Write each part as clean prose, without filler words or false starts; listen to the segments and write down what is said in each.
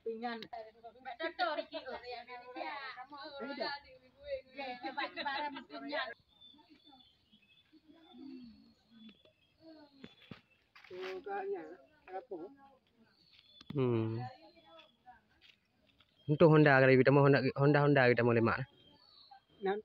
Pingan. Untuk Honda kali kita mau Honda kita mau lemak. Nah.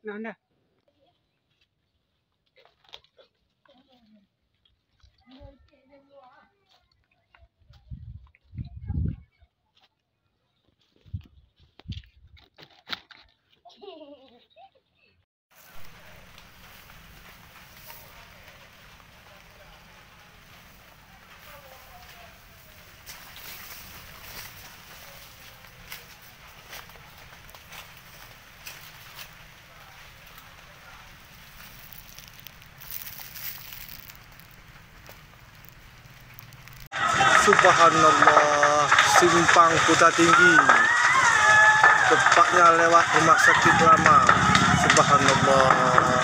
Subhanallah, simpang Kuta Tinggi, tepatnya lewat rumah sakit lama. Subhanallah.